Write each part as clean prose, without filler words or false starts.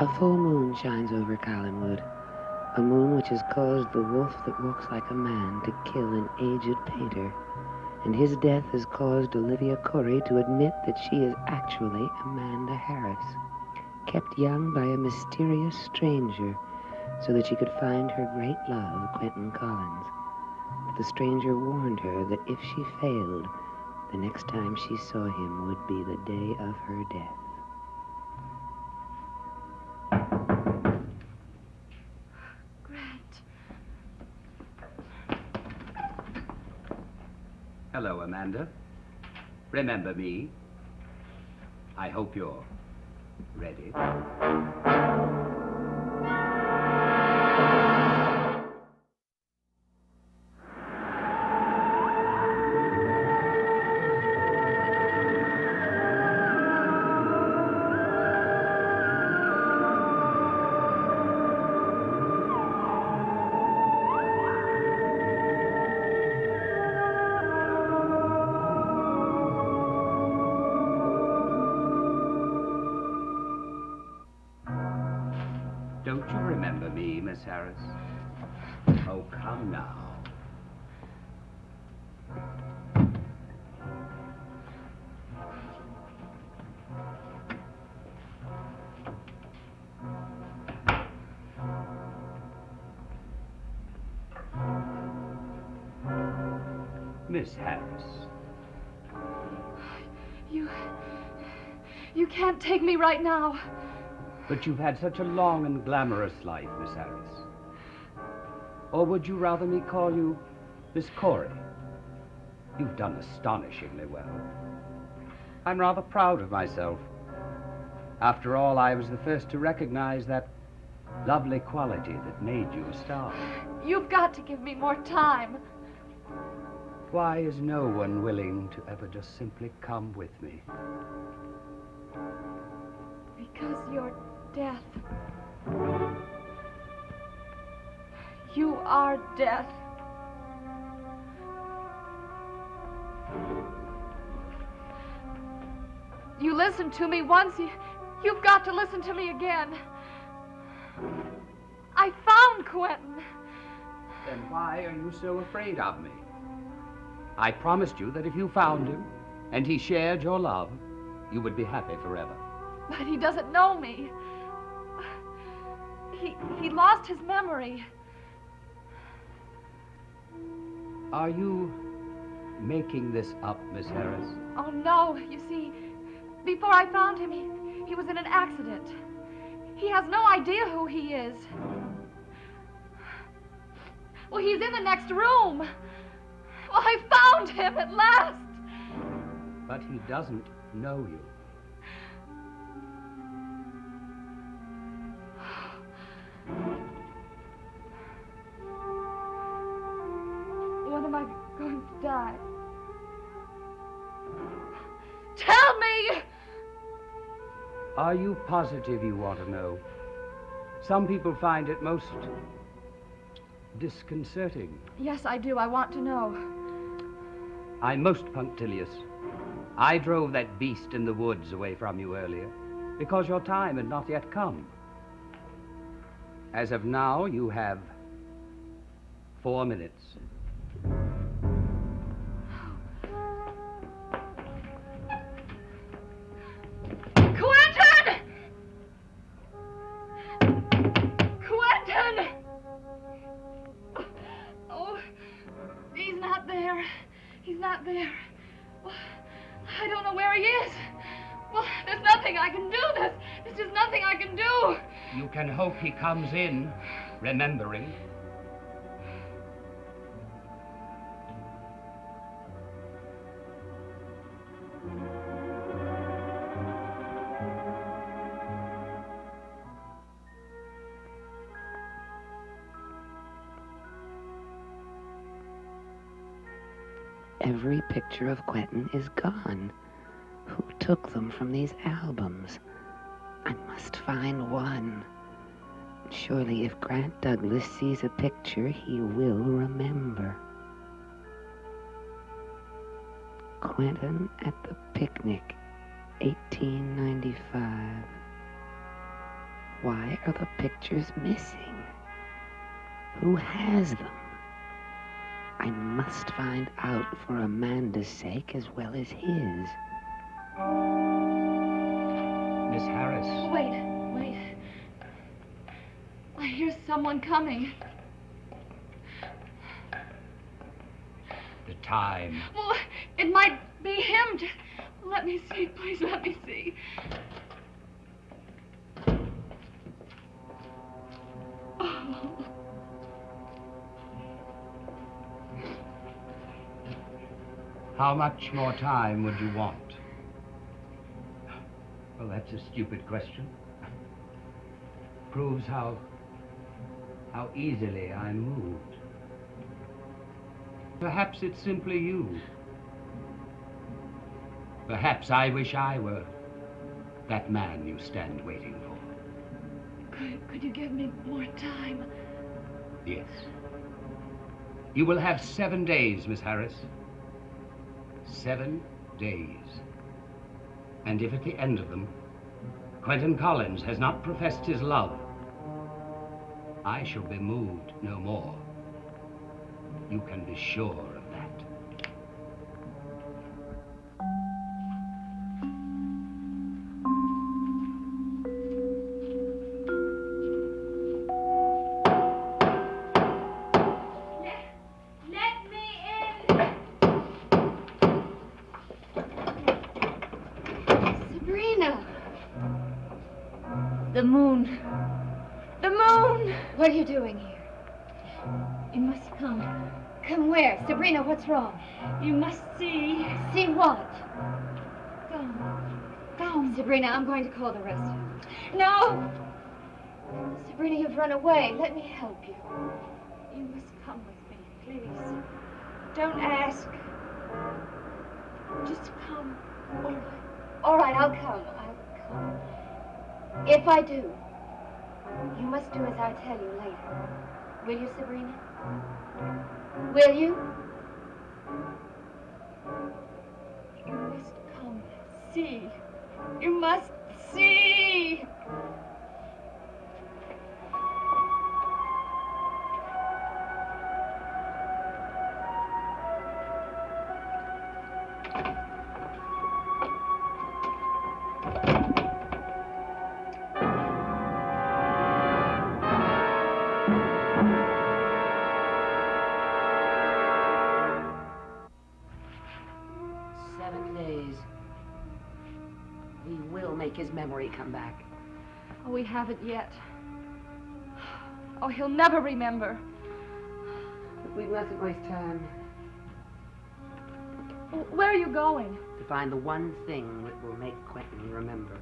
A full moon shines over Collinwood, a moon which has caused the wolf that walks like a man to kill an aged painter, and his death has caused Olivia Corey to admit that she is actually Amanda Harris, kept young by a mysterious stranger so that she could find her great love, Quentin Collins. But the stranger warned her that if she failed, the next time she saw him would be the day of her death. Grant. Hello, Amanda. Remember me? I hope you're ready. Don't you remember me, Miss Harris? Oh, come now. Miss Harris. You can't take me right now. But you've had such a long and glamorous life, Miss Harris. Or would you rather me call you Miss Corey? You've done astonishingly well. I'm rather proud of myself. After all, I was the first to recognize that lovely quality that made you a star. You've got to give me more time. Why is no one willing to ever just simply come with me? Because you're death. You are death. You listened to me once. You've got to listen to me again. I found Quentin. Then why are you so afraid of me? I promised you that if you found him and he shared your love, you would be happy forever. But he doesn't know me. He lost his memory. Are you making this up, Miss Harris? Oh, no. You see, before I found him, he was in an accident. He has no idea who he is. Well, he's in the next room. Well, I found him at last. But he doesn't know you. When am I going to die? Tell me! Are you positive you want to know? Some people find it most disconcerting. Yes, I do. I want to know. I'm most punctilious. I drove that beast in the woods away from you earlier because your time had not yet come. As of now, you have 4 minutes. Quentin! Quentin! Oh, he's not there. He's not there. Well, I don't know where he is. Well, there's nothing I can do. There's just nothing I can do. You can hope he comes in, remembering. Every picture of Quentin is gone. Who took them from these albums? I must find one. Surely if Grant Douglas sees a picture, he will remember. Quentin at the picnic, 1895. Why are the pictures missing? Who has them? I must find out for Amanda's sake as well as his. Miss Harris. Wait. I hear someone coming. The time. Well, it might be him. Just let me see, please let me see. Oh. How much more time would you want? Well, that's a stupid question. Proves how easily I'm moved. Perhaps it's simply you. Perhaps I wish I were that man you stand waiting for. Could you give me more time? Yes. You will have 7 days, Miss Harris. 7 days. And if at the end of them, Quentin Collins has not professed his love, I shall be moved no more. You can be sure of that. Let me in! Sabrina! The moon. The moon! What are you doing here? You must come. Come where? Sabrina, what's wrong? You must see. See what? Come. Sabrina, I'm going to call the rescue. No! Sabrina, you've run away. Let me help you. You must come with me, please. Don't ask. Just come. All right, I'll come. If I do, you must do as I tell you later. Will you, Sabrina? Will you? You must come. See. You must see. His memory come back. Oh, we haven't yet. Oh, he'll never remember. We mustn't waste time. Where are you going? To find the one thing that will make Quentin remember.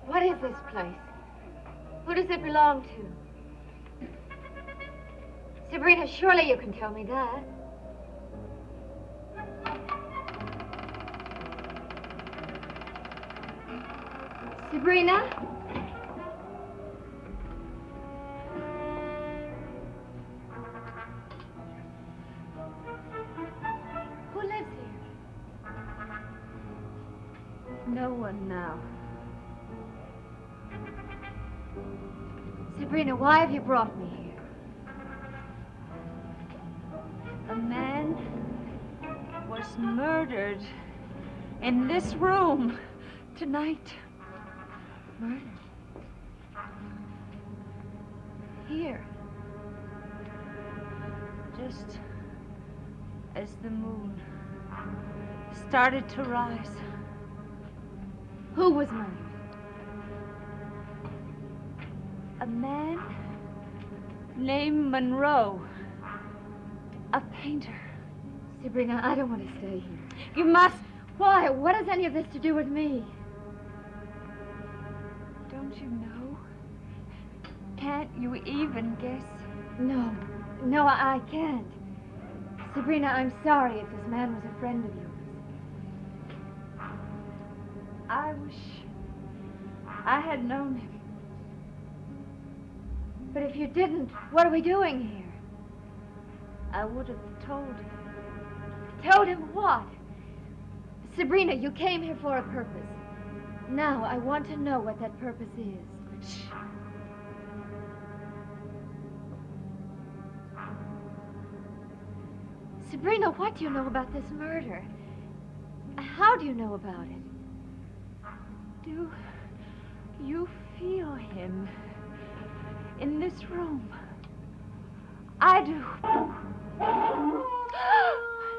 What is this place? Who does it belong to? Sabrina, surely you can tell me that. Sabrina? Who lives here? No one now. Sabrina, why have you brought me here? A man was murdered in this room tonight. Murdered? Here? Just as the moon started to rise. Who was murdered? A man named Monroe. A painter. Sabrina, I don't want to stay here. You must. Why? What has any of this to do with me? Don't you know? Can't you even guess? No, I can't. Sabrina, I'm sorry if this man was a friend of yours. I wish I had known him. But if you didn't, what are we doing here? I would have told him. Told him what? Sabrina, you came here for a purpose. Now, I want to know what that purpose is. Shh. Sabrina, what do you know about this murder? How do you know about it? Do you feel him in this room? I do.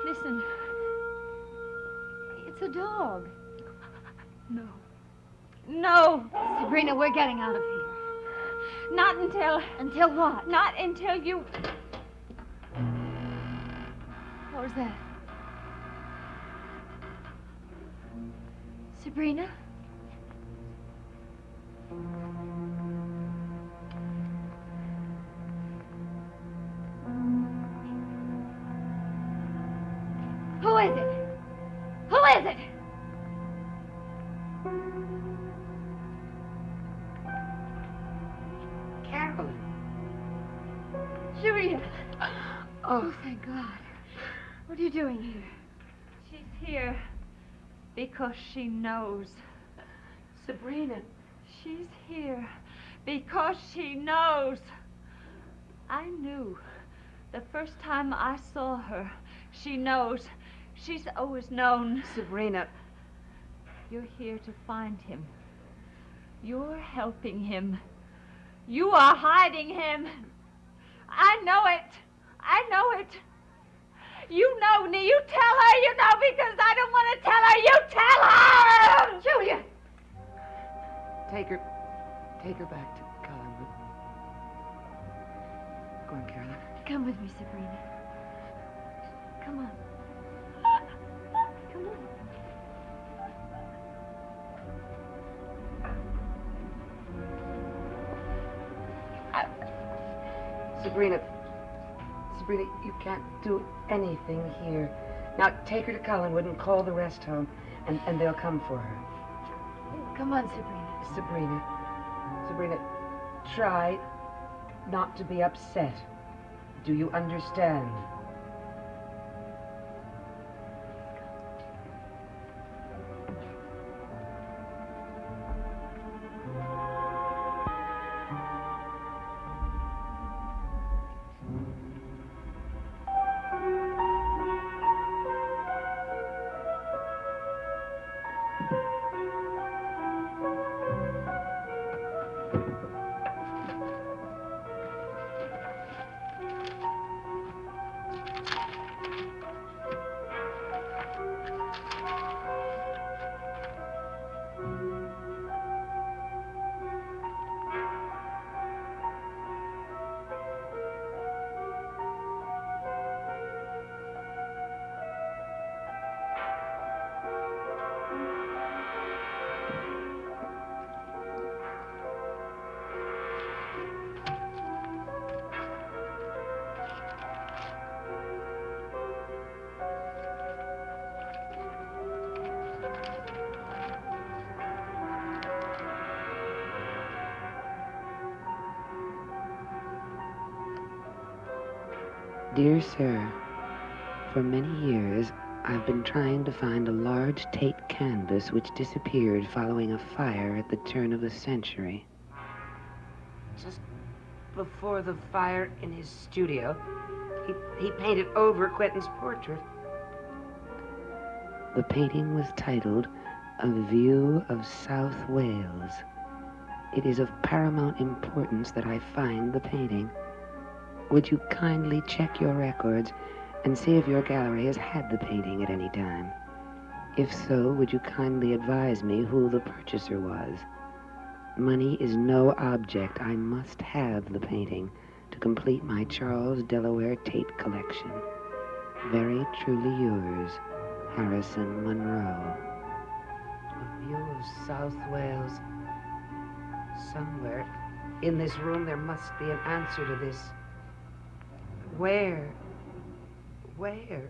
Listen. It's a dog. No. No. Sabrina, we're getting out of here. Not until... Until what? Not until you... What was that? Sabrina? Who is it? Who is it? Carolyn. Julia. Oh, Thank God. What are you doing here? She's here because she knows. Sabrina. She's here because she knows. I knew the first time I saw her. She knows. She's always known. Sabrina. You're here to find him. You're helping him. You are hiding him. I know it. I know it. You know, Nee. You tell her you know because I don't want to tell her. You tell her! Julia! Take her back to Collinwood. Go on, Carolyn. Come with me, Sabrina. Come on. Come on. Sabrina, you can't do anything here. Now, take her to Collinwood and call the rest home, and they'll come for her. Come on, Sabrina. Sabrina, try not to be upset. Do you understand? Dear Sir, for many years, I've been trying to find a large Tate canvas which disappeared following a fire at the turn of the century. Just before the fire in his studio, he painted over Quentin's portrait. The painting was titled A View of South Wales. It is of paramount importance that I find the painting. Would you kindly check your records and see if your gallery has had the painting at any time? If so, would you kindly advise me who the purchaser was? Money is no object. I must have the painting to complete my Charles Delaware Tate collection. Very truly yours, Harrison Monroe. A view of South Wales. Somewhere in this room there must be an answer to this. Where? Where?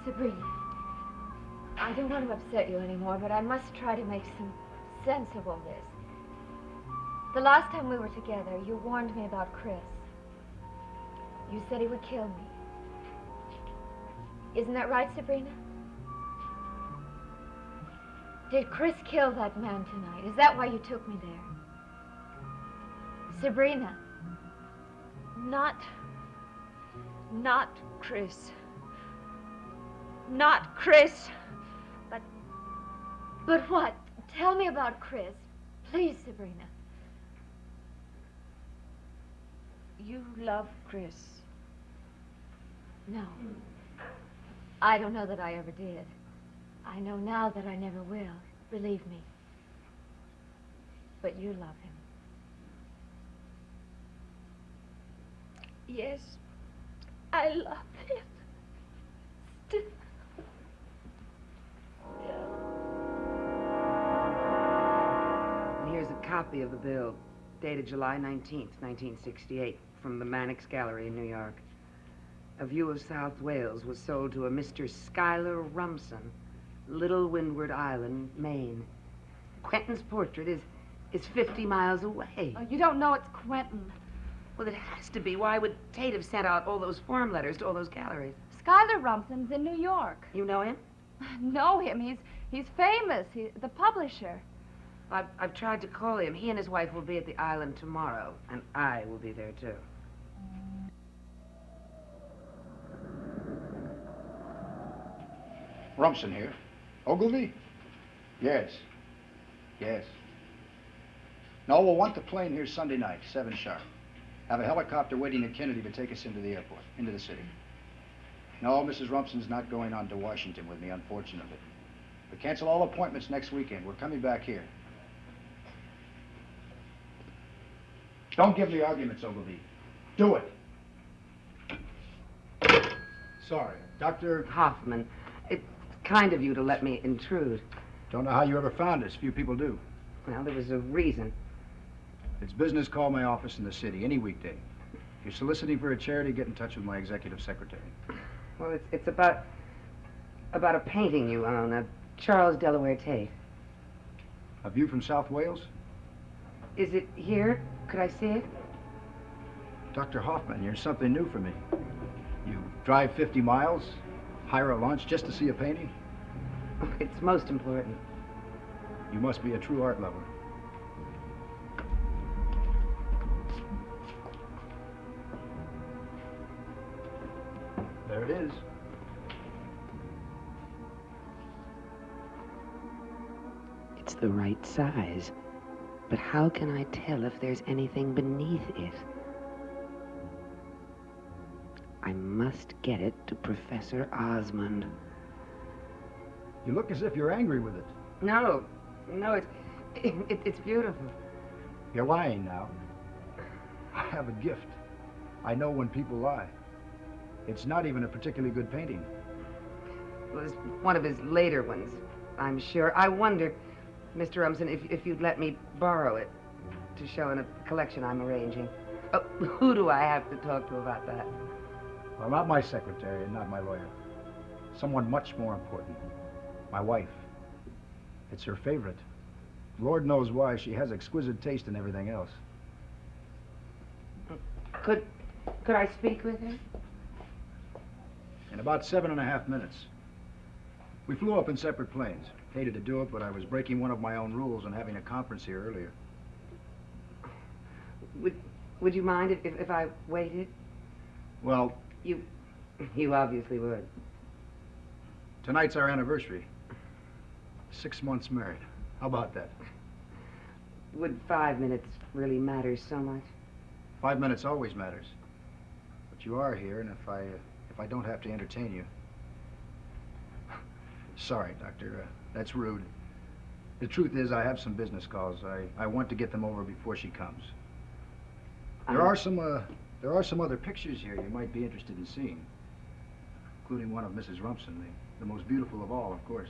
Sabrina, I don't want to upset you anymore, but I must try to make some sense of all this. The last time we were together, you warned me about Chris. You said he would kill me. Isn't that right, Sabrina? Did Chris kill that man tonight? Is that why you took me there? Sabrina. Not Chris. Not Chris. But what? Tell me about Chris. Please, Sabrina. You love Chris. No. I don't know that I ever did. I know now that I never will. Believe me. But you love him. Yes, I love him. Still. And here's a copy of the bill, dated July 19th, 1968, from the Mannix Gallery in New York. A view of South Wales was sold to a Mr. Schuyler Rumson, Little Windward Island, Maine. Quentin's portrait is 50 miles away. Oh, you don't know it's Quentin. Well, it has to be. Why would Tate have sent out all those form letters to all those galleries? Schuyler Rumson's in New York. You know him? Know him. He's famous. He's the publisher. I've tried to call him. He and his wife will be at the island tomorrow, and I will be there, too. Rumson here. Ogilvy? Yes. Yes. No, we'll want the plane here Sunday night, 7 sharp. Have a helicopter waiting at Kennedy to take us into the airport, into the city. No, Mrs. Rumson's not going on to Washington with me, unfortunately. We cancel all appointments next weekend. We're coming back here. Don't give me arguments, Ogilvy. Do it. Sorry. Dr. Hoffman, it's kind of you to let me intrude. Don't know how you ever found us. Few people do. Well, there was a reason. If it's business, call my office in the city, any weekday. If you're soliciting for a charity, get in touch with my executive secretary. Well, it's about a painting you own, a Charles Delaware Tate. A view from South Wales? Is it here? Could I see it? Dr. Hoffman, you're something new for me. You drive 50 miles, hire a launch just to see a painting? It's most important. You must be a true art lover. There it is. It's the right size. But how can I tell if there's anything beneath it? I must get it to Professor Osmond. You look as if you're angry with it. No, it's beautiful. You're lying now. I have a gift. I know when people lie. It's not even a particularly good painting. It was one of his later ones, I'm sure. I wonder, Mr. Rumson, if you'd let me borrow it to show in a collection I'm arranging. Oh, who do I have to talk to about that? Well, not my secretary and not my lawyer. Someone much more important. My wife. It's her favorite. Lord knows why. She has exquisite taste in everything else. Could I speak with her? In about 7.5 minutes. We flew up in separate planes. Hated to do it, but I was breaking one of my own rules and having a conference here earlier. Would you mind if I waited? Well, You obviously would. tonight's our anniversary. 6 months married. How about that? Would 5 minutes really matter so much? 5 minutes always matters. But you are here, and if I don't have to entertain you. Sorry, Doctor. That's rude. The truth is, I have some business calls. I want to get them over before she comes. There are some other pictures here you might be interested in seeing, including one of Mrs. Rumson, the most beautiful of all, of course.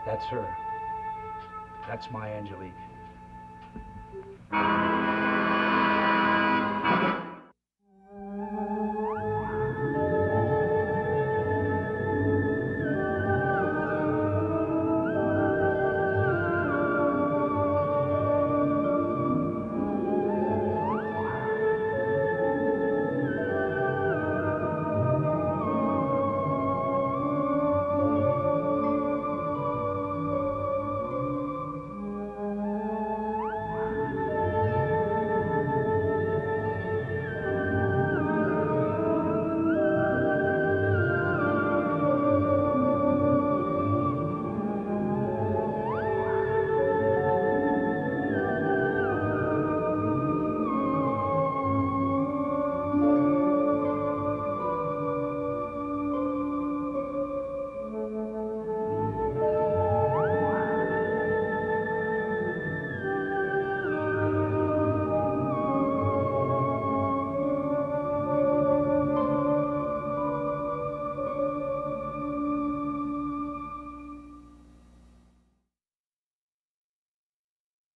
That's her. That's my Angelique.